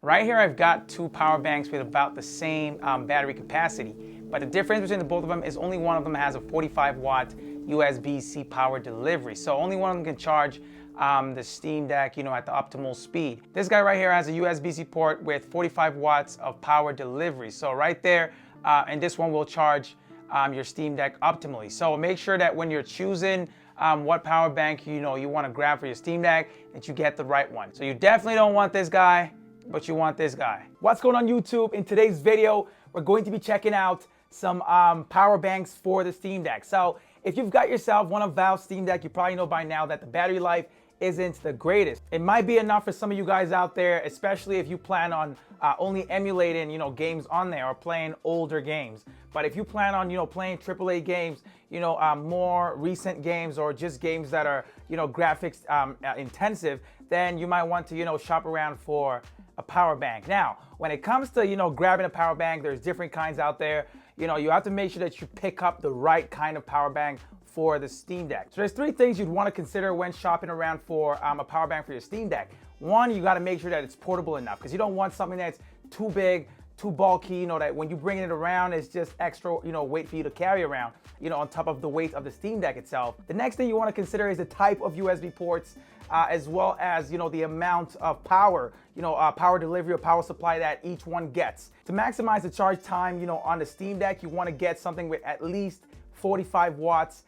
Right here, I've got two power banks with about the same battery capacity, but the difference between the both of them is only one of them has a 45-watt USB-C power delivery. So only one of them can charge the Steam Deck, at the optimal speed. This guy right here has a USB-C port with 45 watts of power delivery. So right there, and this one will charge your Steam Deck optimally. So make sure that when you're choosing what power bank you want to grab for your Steam Deck, that you get the right one. So you definitely don't want this guy, but you want this guy. What's going on YouTube? In today's video, we're going to be checking out some power banks for the Steam Deck. So if you've got yourself one of Valve's Steam Deck, you probably know by now that the battery life isn't the greatest. It might be enough for some of you guys out there, especially if you plan on only emulating, games on there or playing older games. But if you plan on, playing AAA games, more recent games or just games that are, graphics intensive, then you might want to, shop around for a power bank. Now, when it comes to, grabbing a power bank, there's different kinds out there. You have to make sure that you pick up the right kind of power bank for the Steam Deck. So there's three things you'd want to consider when shopping around for a power bank for your Steam Deck. One, you got to make sure that it's portable enough, because you don't want something that's too big, too bulky, that when you bring it around, it's just extra, weight for you to carry around, on top of the weight of the Steam Deck itself. The next thing you want to consider is the type of USB ports, as well as, the amount of power, power delivery or power supply that each one gets. To maximize the charge time, on the Steam Deck, you want to get something with at least 45 watts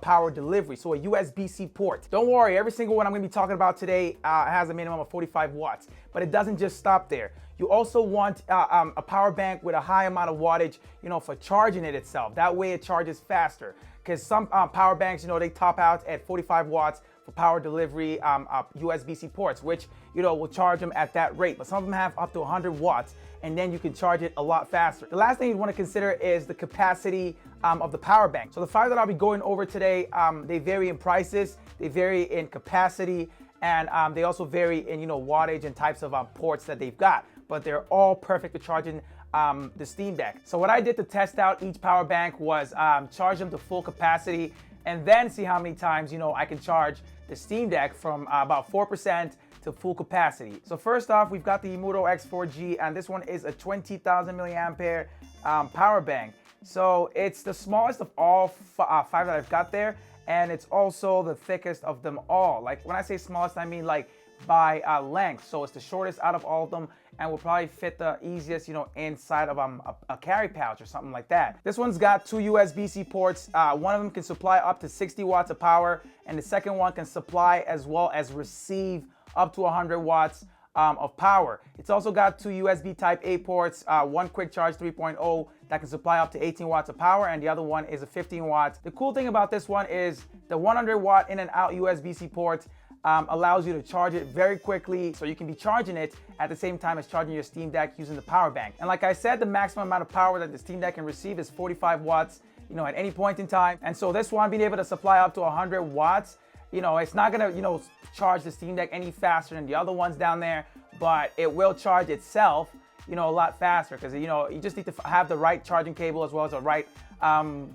power delivery, so a USB-C port. Don't worry, every single one I'm going to be talking about today has a minimum of 45 watts, but it doesn't just stop there. You also want a power bank with a high amount of wattage, for charging it itself. That way it charges faster, because some power banks, they top out at 45 watts for power delivery USB-C ports, which, will charge them at that rate, but some of them have up to 100 watts, and then you can charge it a lot faster. The last thing you'd want to consider is the capacity of the power bank. So the five that I'll be going over today, they vary in prices, they vary in capacity, and they also vary in wattage and types of ports that they've got. But they're all perfect for charging the Steam Deck. So what I did to test out each power bank was charge them to full capacity, and then see how many times I can charge the Steam Deck from about 4% to full capacity. So first off, we've got the Imuto X4G, and this one is a 20,000 milliampere power bank. So it's the smallest of all five that I've got there, and it's also the thickest of them all. Like when I say smallest, I mean like by length. So it's the shortest out of all of them, and will probably fit the easiest, inside of a carry pouch or something like that. This one's got two USB-C ports. One of them can supply up to 60 watts of power, and the second one can supply as well as receive up to 100 watts of power. It's also got two USB Type A ports, one quick charge 3.0 that can supply up to 18 watts of power, and the other one is a 15 watts. The cool thing about this one is the 100 watt in and out USB-C port allows you to charge it very quickly, so you can be charging it at the same time as charging your Steam Deck using the power bank. And like I said, the maximum amount of power that the Steam Deck can receive is 45 watts, at any point in time. And so this one being able to supply up to 100 watts, it's not gonna, charge the Steam Deck any faster than the other ones down there, but it will charge itself, a lot faster, because, you just need to have the right charging cable as well as the right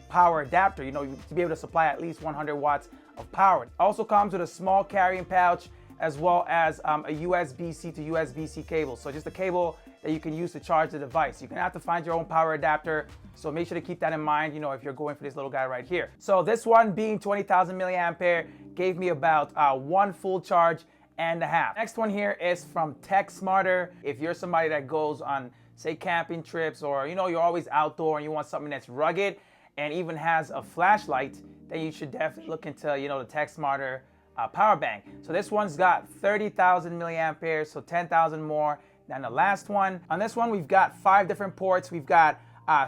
power adapter, to be able to supply at least 100 watts of power. It also comes with a small carrying pouch as well as a USB-C to USB-C cable. So just a cable that you can use to charge the device. You're gonna have to find your own power adapter, so make sure to keep that in mind, if you're going for this little guy right here. So this one being 20,000 milliampere gave me about one full charge and a half. Next one here is from Techsmarter. If you're somebody that goes on, say, camping trips, or you're always outdoor and you want something that's rugged and even has a flashlight, then you should definitely look into, the Techsmarter power bank. So this one's got 30,000 milliamperes, so 10,000 more than the last one. On this one, we've got 5 different ports. We've got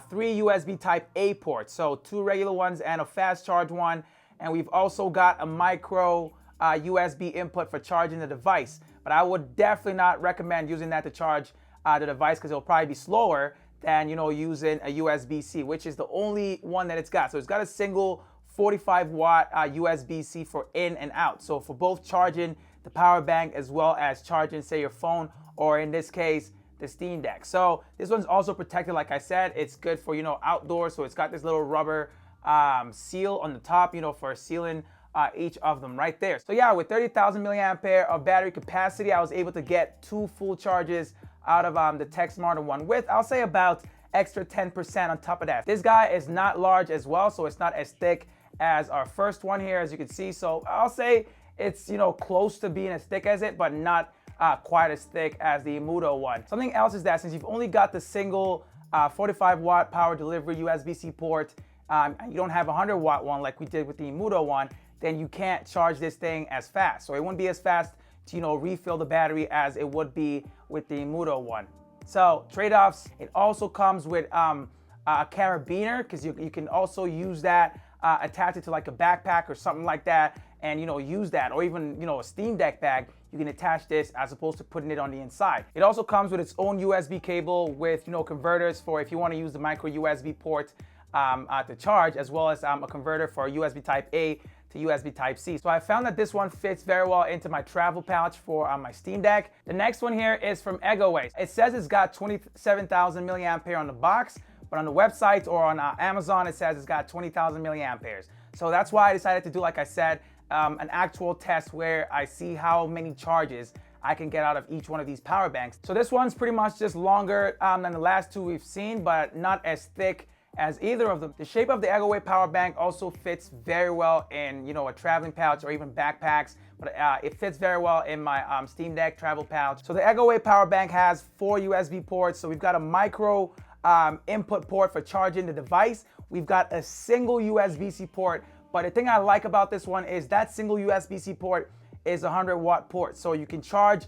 3 USB Type A ports, so 2 regular ones and a fast charge one. And we've also got a micro USB input for charging the device. But I would definitely not recommend using that to charge the device, because it'll probably be slower than, using a USB-C, which is the only one that it's got. So it's got a single 45 watt USB-C for in and out. So for both charging the power bank as well as charging, say, your phone, or in this case, the Steam Deck. So this one's also protected, like I said. It's good for, outdoors. So it's got this little rubber seal on the top, for sealing each of them right there. So yeah, with 30,000 milliampere of battery capacity, I was able to get 2 full charges out of the Techsmarter one with, I'll say, about extra 10% on top of that. This guy is not large as well, so it's not as thick as our first one here, as you can see. So I'll say it's, you know, close to being as thick as it, but not quite as thick as the Imuto one. Something else is that since you've only got the single 45 watt power delivery USB-C port, and you don't have a 100 watt one like we did with the Imuto one, then you can't charge this thing as fast. So it wouldn't be as fast to, you know, refill the battery as it would be with the Imuto one. So trade-offs, it also comes with a carabiner, because you can also use that, attach it to like a backpack or something like that, and, you know, use that, or even, you know, a Steam Deck bag. You can attach this as opposed to putting it on the inside. It also comes with its own USB cable with, you know, converters for if you want to use the micro USB port to charge, as well as a converter for USB Type A to USB Type C. So I found that this one fits very well into my travel pouch for my Steam Deck. The next one here is from Egoway. It says it's got 27,000 milliampere on the box, but on the website or on Amazon, it says it's got 20,000 milliamperes. So that's why I decided to do, like I said, an actual test where I see how many charges I can get out of each one of these power banks. So this one's pretty much just longer than the last two we've seen, but not as thick as either of them. The shape of the Egoway power bank also fits very well in, you know, a traveling pouch or even backpacks, but it fits very well in my Steam Deck travel pouch. So the Egoway power bank has 4 USB ports. So we've got a micro input port for charging the device. We've got a single USB-C port, but the thing I like about this one is that single USB-C port is a 100 watt port. So you can charge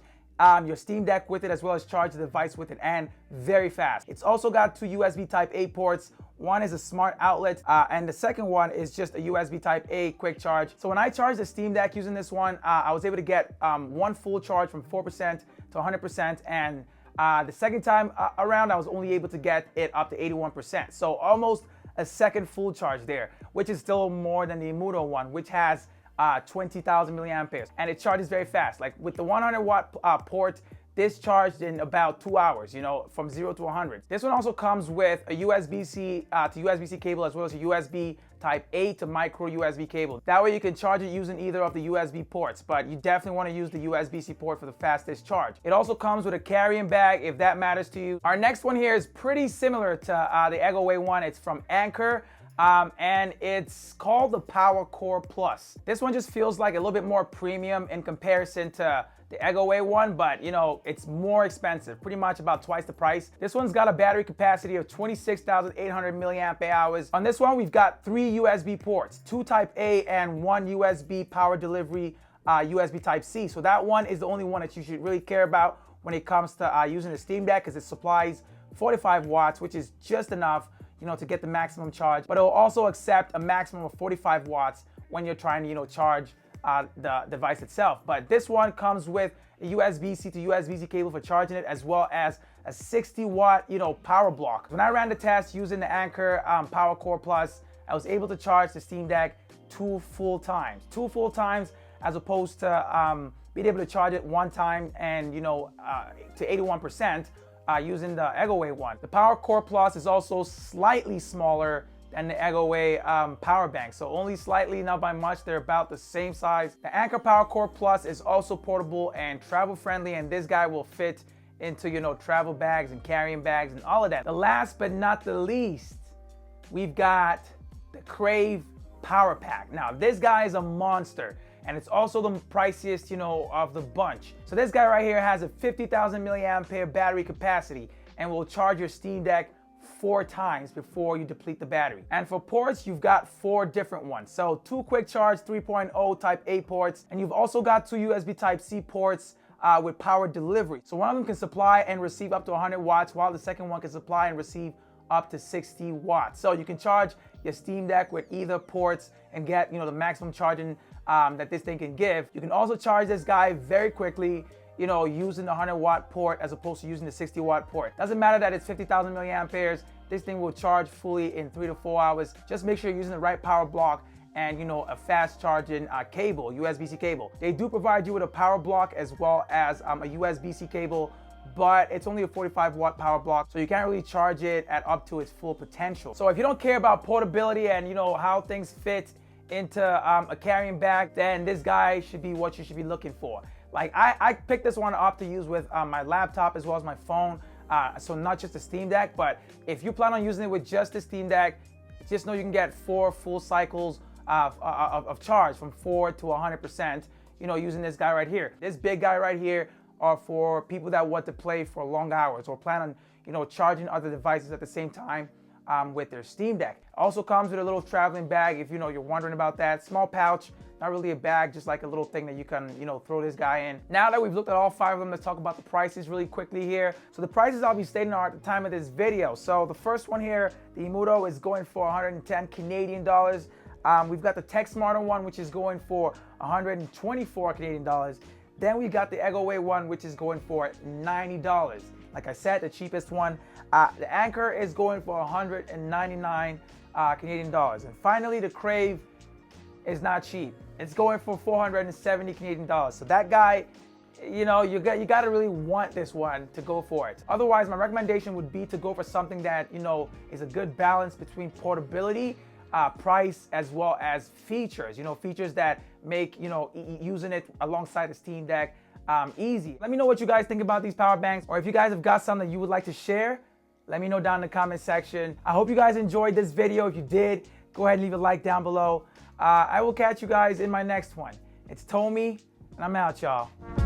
your Steam Deck with it, as well as charge the device with it, and very fast. It's also got 2 USB Type A ports. One is a smart outlet, and the second one is just a USB Type A quick charge. So when I charged the Steam Deck using this one, I was able to get one full charge from 4% to 100%, and the second time around, I was only able to get it up to 81%. So almost a second full charge there, which is still more than the Imuto one, which has 20,000 milliamperes, and it charges very fast. Like with the 100 watt port, this charged in about 2 hours, you know, from 0 to 100. This one also comes with a USB-C to USB-C cable, as well as a USB Type A to micro USB cable. That way you can charge it using either of the USB ports, but you definitely want to use the USB-C port for the fastest charge. It also comes with a carrying bag if that matters to you. Our next one here is pretty similar to the Egoway one. It's from Anker. And it's called the Powercore Plus. This one just feels like a little bit more premium in comparison to the Egoway one, but you know, it's more expensive, pretty much about twice the price. This one's got a battery capacity of 26,800 milliamp hours. On this one, we've got 3 USB ports, 2 Type A and 1 USB power delivery USB Type C. So that one is the only one that you should really care about when it comes to using the Steam Deck, because it supplies 45 watts, which is just enough, you know, to get the maximum charge, but it will also accept a maximum of 45 watts when you're trying to, you know, charge the device itself. But this one comes with a USB-C to USB-C cable for charging it, as well as a 60 watt, you know, power block. When I ran the test using the Anker Powercore Plus, I was able to charge the Steam Deck 2 full times, as opposed to being able to charge it 1 time and, you know, to 81%. Using the Egoway one. The Powercore Plus is also slightly smaller than the Egoway power bank, so only slightly, not by much. They're about the same size. The Anker Powercore Plus is also portable and travel friendly, and this guy will fit into, you know, travel bags and carrying bags and all of that. The last but not the least, we've got the Crave Power Pack. Now this guy is a monster, and it's also the priciest, you know, of the bunch. So this guy right here has a 50,000 milliampere battery capacity and will charge your Steam Deck 4 times before you deplete the battery. And for ports, you've got 4 different ones. So 2 quick charge 3.0 Type A ports, and you've also got 2 USB Type C ports with power delivery. So one of them can supply and receive up to 100 watts, while the second one can supply and receive up to 60 watts. So you can charge your Steam Deck with either ports and get, you know, the maximum charging that this thing can give. You can also charge this guy very quickly, you know, using the 100 watt port as opposed to using the 60 watt port. Doesn't matter that it's 50,000 milliamperes. This thing will charge fully in 3 to 4 hours. Just make sure you're using the right power block and, you know, a fast charging cable, USB-C cable. They do provide you with a power block as well as a USB-C cable, but it's only a 45 watt power block, so you can't really charge it at up to its full potential. So if you don't care about portability and, you know, how things fit into a carrying bag, then this guy should be what you should be looking for. Like I picked this one up to use with my laptop as well as my phone. So not just the Steam Deck, but if you plan on using it with just the Steam Deck, just know you can get 4 full cycles of charge from 4 to 100%, using this guy right here. This big guy right here are for people that want to play for long hours or plan on, charging other devices at the same time with their Steam Deck. Also comes with a little traveling bag if you're wondering about that. Small pouch, not really a bag, just like a little thing that you can, throw this guy in. Now that we've looked at all 5 of them, let's talk about the prices really quickly here. So the prices I'll be stating are at the time of this video. So the first one here, the Imuto, is going for 110 Canadian dollars. We've got the Techsmarter one, which is going for 124 Canadian dollars. Then we got the Egoway one, which is going for $90. Like I said, the cheapest one. The Anker is going for 199 Canadian dollars. And finally, the Crave is not cheap. It's going for 470 Canadian dollars. So that guy, you gotta really want this one to go for it. Otherwise, my recommendation would be to go for something that, is a good balance between portability, price, as well as features. Features that make, using it alongside the Steam Deck easy. Let me know what you guys think about these power banks, or if you guys have got some that you would like to share, let me know down in the comment section. I hope you guys enjoyed this video. If you did, go ahead and leave a like down below. I will catch you guys in my next one. It's Tommy, and I'm out, y'all.